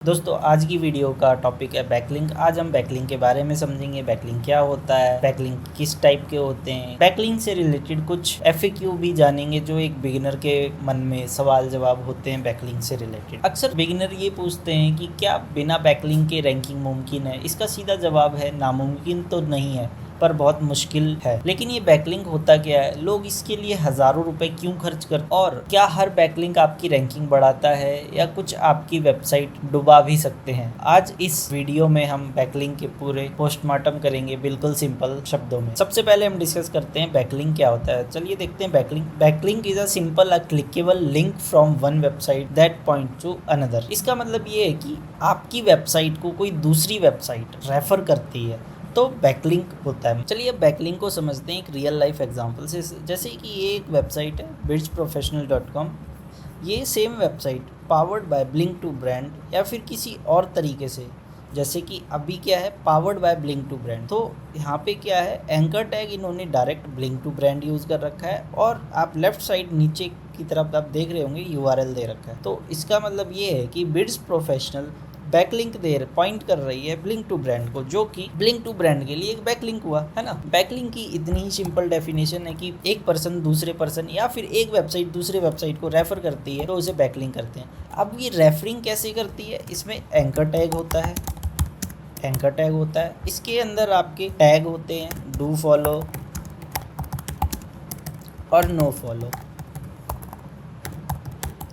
दोस्तों आज की वीडियो का टॉपिक है बैकलिंक। आज हम बैकलिंक के बारे में समझेंगे। बैकलिंक क्या होता है, बैकलिंक किस टाइप के होते हैं, बैकलिंक से रिलेटेड कुछ FAQ भी जानेंगे जो एक बिगिनर के मन में सवाल जवाब होते हैं बैकलिंक से रिलेटेड। अक्सर बिगिनर ये पूछते हैं कि क्या बिना बैकलिंक के रैंकिंग मुमकिन है। इसका सीधा जवाब है नामुमकिन तो नहीं है, पर बहुत मुश्किल है। लेकिन ये बैकलिंक होता क्या है, लोग इसके लिए हजारों रुपए क्यों खर्च करते, और क्या हर बैकलिंक आपकी रैंकिंग बढ़ाता है या कुछ आपकी वेबसाइट डुबा भी सकते हैं। आज इस वीडियो में हम बैकलिंक के पूरे पोस्टमार्टम करेंगे, बिल्कुल सिंपल शब्दों में। सबसे पहले हम डिस्कस करते हैं बैकलिंक क्या होता है। चलिए देखते हैं backlink. Backlink is a simple clickable link from one website that point two another. इसका मतलब ये है कि आपकी वेबसाइट को कोई दूसरी वेबसाइट रेफर करती है तो बैकलिंक होता है। चलिए अब बैकलिंक को समझते हैं एक रियल लाइफ एग्जांपल से। जैसे कि ये एक वेबसाइट है bridgeprofessional.com। ये same website powered by blink to brand या फिर किसी और तरीके से, जैसे कि अभी क्या है powered by blink to brand, तो यहाँ पे क्या है एंकर टैग इन्होंने direct blink to brand use कर रखा है और आप लेफ्ट साइड नीचे की तरफ आप देख रहे होंगे URL दे रखा है। तो इसका मतलब ये है कि बिड्स प्रोफेशनल बैकलिंक पॉइंट कर रही है ब्लिंक टू ब्रांड को, जो कि ब्लिंक टू ब्रांड के लिए एक बैकलिंक हुआ है ना। बैकलिंक की इतनी ही सिंपल डेफिनेशन है कि एक पर्सन दूसरे पर्सन या फिर एक वेबसाइट दूसरे वेबसाइट को रेफर करती है तो उसे बैकलिंक करते हैं। अब ये रेफरिंग कैसे करती है, इसमें एंकर टैग होता है। एंकर टैग होता है, इसके अंदर आपके टैग होते हैं डू फॉलो और नो फॉलो,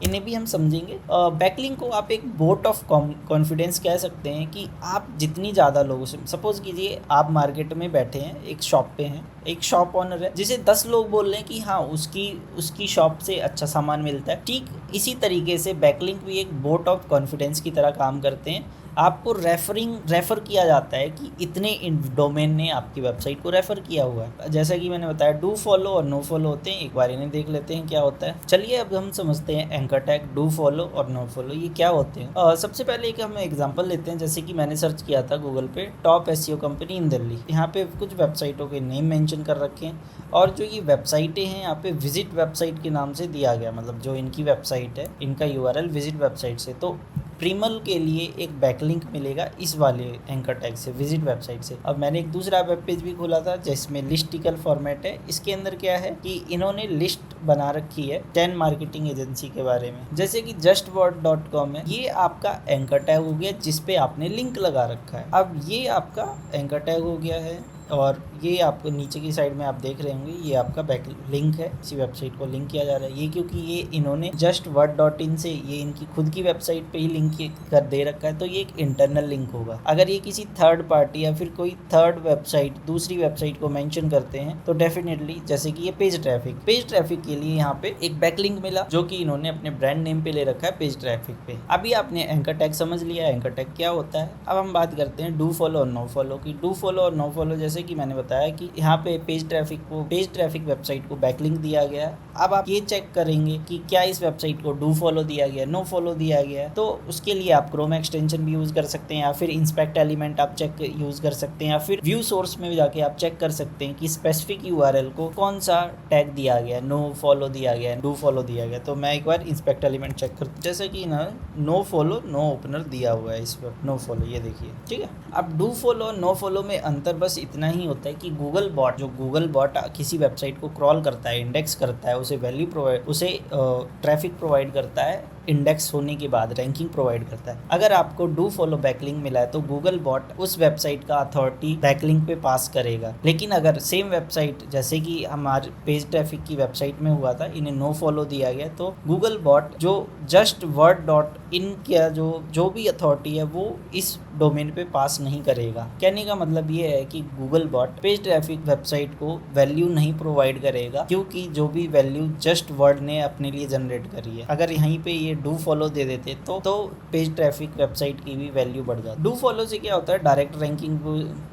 इन्हें भी हम समझेंगे। बैकलिंक को आप एक वोट ऑफ कॉन्फिडेंस कह सकते हैं कि आप जितनी ज़्यादा लोगों से, सपोज कीजिए आप मार्केट में बैठे हैं, एक शॉप पे हैं, एक शॉप ऑनर है जिसे 10 लोग बोल रहे हैं कि हाँ उसकी शॉप से अच्छा सामान मिलता है। ठीक इसी तरीके से बैकलिंक भी एक वोट ऑफ कॉन्फिडेंस की तरह काम करते हैं। आपको रेफ़र किया जाता है कि इतने डोमेन ने आपकी वेबसाइट को रेफ़र किया हुआ है। जैसा कि मैंने बताया डू फॉलो और नो फॉलो होते हैं, एक बार इन्हें देख लेते हैं क्या होता है। चलिए अब हम समझते हैं एंकर टैग, डू फॉलो और नो फॉलो ये क्या होते हैं। सबसे पहले एक हम एग्जांपल लेते हैं। जैसे कि मैंने सर्च किया था गूगल पे टॉप SEO कंपनी इन दिल्ली। यहाँ पे कुछ वेबसाइटों के नेम मेंशन कर रखे हैं और जो ये वेबसाइटें हैं यहाँ पे विजिट वेबसाइट के नाम से दिया गया, मतलब जो इनकी वेबसाइट है इनका URL विजिट वेबसाइट से। तो प्रीमल के लिए एक बैकलिंक मिलेगा इस वाले एंकर टैग से, विजिट वेबसाइट से। अब मैंने एक दूसरा वेब पेज भी खोला था जिसमें लिस्टिकल फॉर्मेट है। इसके अंदर क्या है कि इन्होंने लिस्ट बना रखी है 10 मार्केटिंग एजेंसी के बारे में, जैसे कि justword.com है। ये आपका एंकर टैग हो गया जिस पे आपने लिंक लगा रखा है। अब ये आपका एंकर टैग हो गया है और ये आपको नीचे की साइड में आप देख रहे होंगे ये आपका बैक लिंक है, इसी वेबसाइट को लिंक किया जा रहा है। ये क्योंकि ये इन्होंने justword.in से ये इनकी खुद की वेबसाइट पे ही लिंक कर दे रखा है, तो ये एक इंटरनल लिंक होगा। अगर ये किसी थर्ड पार्टी या फिर कोई थर्ड वेबसाइट दूसरी वेबसाइट को मेंशन करते हैं तो डेफिनेटली, जैसे कि ये पेज ट्रैफिक के लिए यहाँ पे एक बैकलिंक मिला जो कि इन्होंने अपने ब्रांड नेम पे ले रखा है पेज ट्रैफिक पे। अभी आपने एंकर टैग समझ लिया एंकर टैग क्या होता है। अब हम बात करते हैं डू फॉलो और नो फॉलो की। डू फॉलो और नो फॉलो जैसे कि मैंने बताया कि यहाँ पे पेज ट्रैफिक वेबसाइट को बैकलिंक दिया गया। अब आप ये चेक करेंगे कि क्या इस वेबसाइट को डू फॉलो दिया गया, नो फॉलो दिया गया, तो उसके लिए आप क्रोम एक्सटेंशन भी यूज कर सकते हैं या फिर इंस्पेक्ट एलिमेंट आप चेक यूज कर सकते हैं या फिर व्यू सोर्स में जाके आप चेक कर सकते हैं कि स्पेसिफिक URL को कौन सा टैग दिया गया, नो फॉलो दिया गया, डू फॉलो दिया गया। तो मैं एक बार इंस्पेक्ट एलिमेंट चेक करता, जैसे कि ना नो फॉलो नो ओपनर दिया हुआ है इस पर, नो फॉलो ये देखिए, ठीक है। अब डू फॉलो नो फॉलो में अंतर बस इतना ही होता है कि गूगल बॉट किसी वेबसाइट को क्रॉल करता है, इंडेक्स करता है, उसे ट्रैफिक प्रोवाइड करता है, इंडेक्स होने के बाद रैंकिंग प्रोवाइड करता है। अगर आपको डू फॉलो बैकलिंक मिला है तो गूगल बॉट उस वेबसाइट का अथॉरिटी बैकलिंक पे पास करेगा। लेकिन अगर सेम वेबसाइट जैसे कि हमारे पेज ट्रैफिक की वेबसाइट में हुआ था, इन्हें नो फॉलो दिया गया, तो गूगल बॉट जो justword.in का जो भी अथॉरिटी है वो इस डोमेन पे पास नहीं करेगा। कहने का मतलब ये है कि Google bot page traffic website को वैल्यू नहीं प्रोवाइड करेगा, क्योंकि जो भी वैल्यू justword ने अपने लिए जनरेट करी है। अगर यहीं पे ये डू फॉलो दे देते तो पेज ट्रैफिक वेबसाइट की भी वैल्यू बढ़ जाती। डू फॉलो से क्या होता है, डायरेक्ट रैंकिंग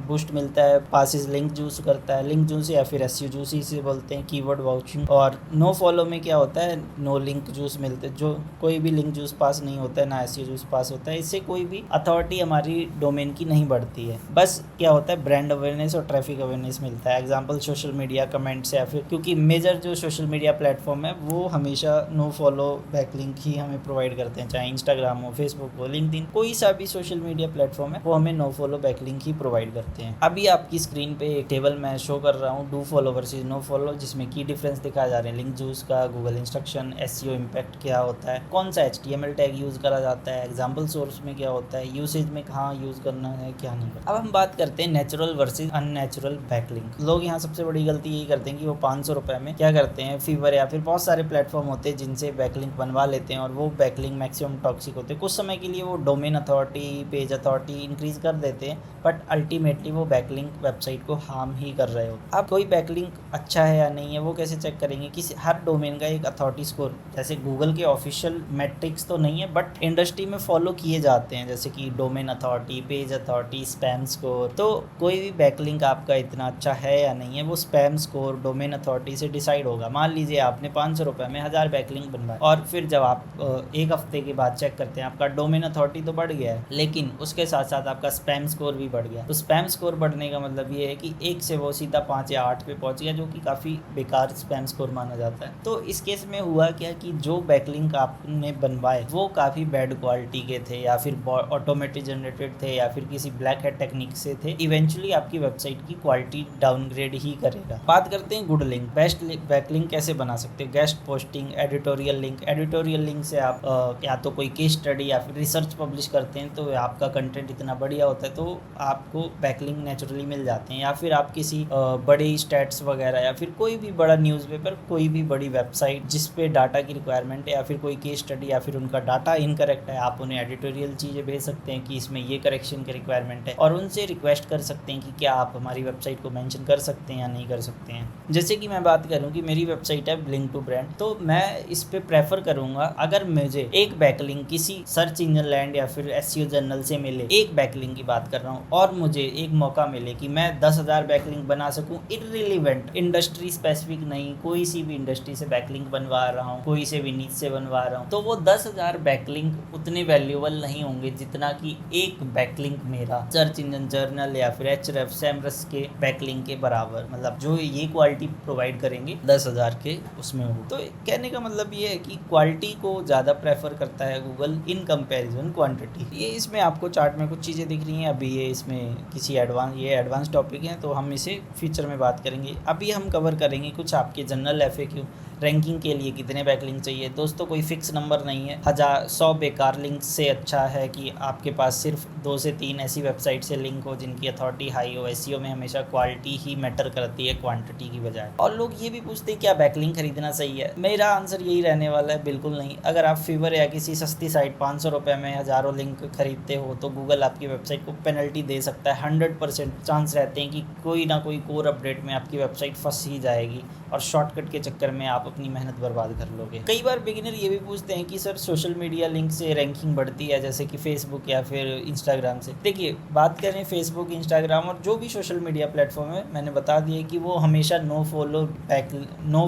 बूस्ट मिलता है, पासिस लिंक जूस करता है, लिंक जूस या फिर SEO जूस इसे बोलते हैं, कीवर्ड वाउचिंग। और नो फॉलो में क्या होता है, नो लिंक जूस मिलते हैं, जो कोई भी लिंक जूस पास नहीं होता है, ना SEO जूस पास होता है। इससे कोई भी अथॉरिटी हमारी डोमेन की नहीं बढ़ती है, बस क्या होता है ब्रांड अवेयरनेस और ट्रैफिक अवेयरनेस मिलता है। एग्जाम्पल सोशल मीडिया कमेंट्स या फिर, क्योंकि मेजर जो सोशल मीडिया प्लेटफॉर्म है वो हमेशा नो फॉलो बैकलिंक ही हमें हमें प्रोवाइड करते हैं, चाहे इंस्टाग्राम हो, फेसबुक हो, लिंक्डइन, कोई सा भी सोशल मीडिया प्लेटफॉर्म है वो हमें नो फॉलो बैकलिंक ही प्रोवाइड करते हैं। अभी आपकी स्क्रीन पे एक टेबल मैं शो कर रहा हूँ, do follow versus no follow, जिसमें की डिफरेंस दिखाए जा रहे हैं, लिंक जूस का, गूगल इंस्ट्रक्शन, एसईओ इम्पैक्ट क्या होता है, कौन सा HTML टैग यूज़ करा जाता है, एग्जाम्पल सोर्स में क्या होता है, यूसेज में कहाँ यूज़ करना है, क्या नहीं करना। अब हम बात करते हैं नेचुरल वर्सेज अननेचुरल बैकलिंक। लोग यहाँ सबसे बड़ी गलती यही करते हैं कि वो 500 रुपये में क्या करते हैं, फीवर या फिर बहुत सारे प्लेटफॉर्म होते हैं जिनसे बैकलिंक बनवा लेते हैं और वो बैकलिंक मैक्सिमम टॉक्सिक होते हैं। कुछ समय के लिए वो domain authority, page authority increase कर देते हैं, बट अल्टीमेटली वो बैकलिंक वेबसाइट को हार्म ही कर रहे हो। अब कोई बैकलिंक अच्छा है या नहीं है वो कैसे चेक करेंगे? किसी हर डोमेन का एक अथॉरिटी स्कोर, जैसे गूगल के ऑफिशियल मैट्रिक्स तो नहीं है बट इंडस्ट्री में फॉलो किए जाते हैं, जैसे कि domain authority, page authority, spam score. तो कोई भी बैकलिंक आपका इतना अच्छा है या नहीं है वो स्पैम स्कोर, डोमेन अथॉरिटी से डिसाइड होगा। मान लीजिए आपने 500 रुपये में 1000 बैकलिंक बनवाए और फिर जब आप एक हफ्ते के बाद चेक करते हैं आपका डोमेन अथॉरिटी तो बढ़ गया है, लेकिन उसके साथ साथ आपका स्पैम स्कोर भी बढ़ गया। तो स्पैम स्कोर बढ़ने का मतलब ये है कि 1 से वो सीधा 5 या 8 पे पहुंच गया, जो कि काफ़ी बेकार स्पैम स्कोर माना जाता है। तो इस केस में हुआ क्या कि जो बैकलिंक आपने बनवाए वो काफ़ी बैड क्वालिटी के थे, या फिर ऑटोमेटिक जनरेटेड थे, या फिर किसी ब्लैक हैट टेक्निक से थे। इवेंचुअली आपकी वेबसाइट की क्वालिटी डाउनग्रेड ही करेगा। बात करते हैं गुड लिंक, बेस्ट बैकलिंक कैसे बना सकते हैं। Guest posting, editorial link. Editorial link से आप या तो कोई केस स्टडी या फिर रिसर्च पब्लिश करते हैं तो आपका कंटेंट इतना बढ़िया होता है तो आपको बैकलिंक नेचुरली मिल जाते हैं। या फिर आप किसी बड़े स्टैट्स वगैरह या फिर कोई भी बड़ा न्यूज़पेपर, कोई भी बड़ी वेबसाइट जिस पे डाटा की रिक्वायरमेंट है या फिर कोई केस स्टडी या फिर उनका डाटा इनकरेक्ट है, आप उन्हें एडिटोरियल चीज़ें भेज सकते हैं कि इसमें ये करेक्शन की रिक्वायरमेंट है, और उनसे रिक्वेस्ट कर सकते हैं कि क्या आप हमारी वेबसाइट को मेंशन कर सकते हैं या नहीं कर सकते हैं। जैसे कि मैं बात करूं कि मेरी वेबसाइट है ब्लिंक टू ब्रांड, तो मैं इस पे प्रेफर करूंगा अगर मुझे एक बैकलिंक किसी सर्च इंजन लैंड या फिर एसईओ जर्नल से मिले, एक बैकलिंक की बात कर रहा हूँ, और मुझे एक मौका मिले कि मैं 10,000 बैकलिंक बना सकूं, इररिलेवेंट, इंडस्ट्री स्पेसिफिक नहीं, कोई सी भी इंडस्ट्री से बैकलिंक बनवा रहा हूँ, कोई से भी नीच से बनवा रहा हूँ, तो वो 10,000 बैकलिंक उतने वैल्यूएबल नहीं होंगे जितना कि एक बैकलिंक मेरा सर्च इंजन जर्नल या फिर एचरेफ, सेमरस के बैकलिंक के बराबर, मतलब जो ये क्वालिटी प्रोवाइड करेंगे 10,000 के उसमें हो। तो कहने का मतलब ये है कि क्वालिटी को ज़्यादा प्रेफर करता है गूगल इन कंपैरिजन क्वांटिटी। ये इसमें आपको चार्ट में कुछ चीज़ें दिख रही हैं, अभी ये इसमें किसी एडवांस टॉपिक है तो हम इसे फ्यूचर में बात करेंगे। अभी हम कवर करेंगे कुछ आपके जनरल FAQ, रैंकिंग के लिए कितने बैकलिंक चाहिए। दोस्तों कोई फिक्स नंबर नहीं है, 100 बेकार लिंक से अच्छा है कि आपके पास सिर्फ 2 से 3 ऐसी वेबसाइट से लिंक हो जिनकी अथॉरिटी हाई हो। एसईओ में हमेशा क्वालिटी ही मैटर करती है क्वांटिटी की बजाय। और लोग ये भी पूछते हैं क्या बैकलिंक खरीदना सही है। मेरा आंसर यही रहने वाला है, बिल्कुल नहीं। अगर आप फीवर या किसी सस्ती साइट 500 रुपये में हज़ारों लिंक खरीदते हो तो गूगल आपकी वेबसाइट को पेनल्टी दे सकता है। 100% चांस रहते हैं कि कोई ना कोई कोर अपडेट में आपकी वेबसाइट फंस ही जाएगी और शॉर्टकट के चक्कर में आप अपनी मेहनत बर्बाद कर लोगे। कई बार बिगिनर ये भी पूछते हैं कि सर सोशल मीडिया लिंक से रैंकिंग बढ़ती है जैसे कि फेसबुक या फिर इंस्टाग्राम से। देखिए बात करें फेसबुक, इंस्टाग्राम और जो भी सोशल मीडिया प्लेटफॉर्म है, मैंने बता दिया कि वो हमेशा नो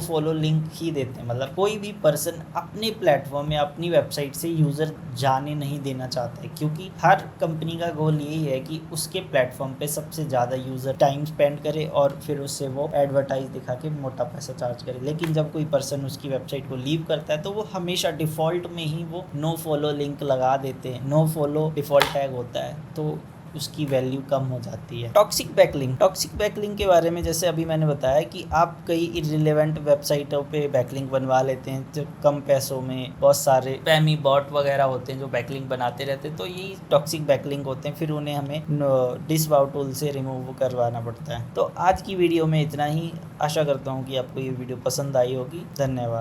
फॉलो लिंक ही देते हैं। मतलब कोई भी पर्सन अपने प्लेटफॉर्म में अपनी वेबसाइट से यूज़र जाने नहीं देना चाहता है, क्योंकि हर कंपनी का गोल यही है कि उसके प्लेटफॉर्म पे सबसे ज़्यादा यूज़र टाइम स्पेंड करे और फिर उससे वो एडवर्टाइज दिखा के मोटा पैसा चार्ज करे। लेकिन जब कोई पर्सन उसकी वेबसाइट को लीव करता है तो वो हमेशा डिफ़ॉल्ट में ही वो नो फॉलो लिंक लगा देते हैं, नो फॉलो डिफ़ॉल्ट टैग होता है, तो उसकी वैल्यू कम हो जाती है। टॉक्सिक बैकलिंक के बारे में जैसे अभी मैंने बताया कि आप कई इररिलेवेंट वेबसाइटों पे बैकलिंक बनवा लेते हैं जो कम पैसों में, बहुत सारे स्पैमी बॉट वगैरह होते हैं जो बैकलिंक बनाते रहते हैं, तो यही टॉक्सिक बैकलिंक होते हैं। फिर उन्हें हमें डिसवाउ टूल से रिमूव करवाना पड़ता है। तो आज की वीडियो में इतना ही। आशा करता हूँ कि आपको ये वीडियो पसंद आई होगी। धन्यवाद।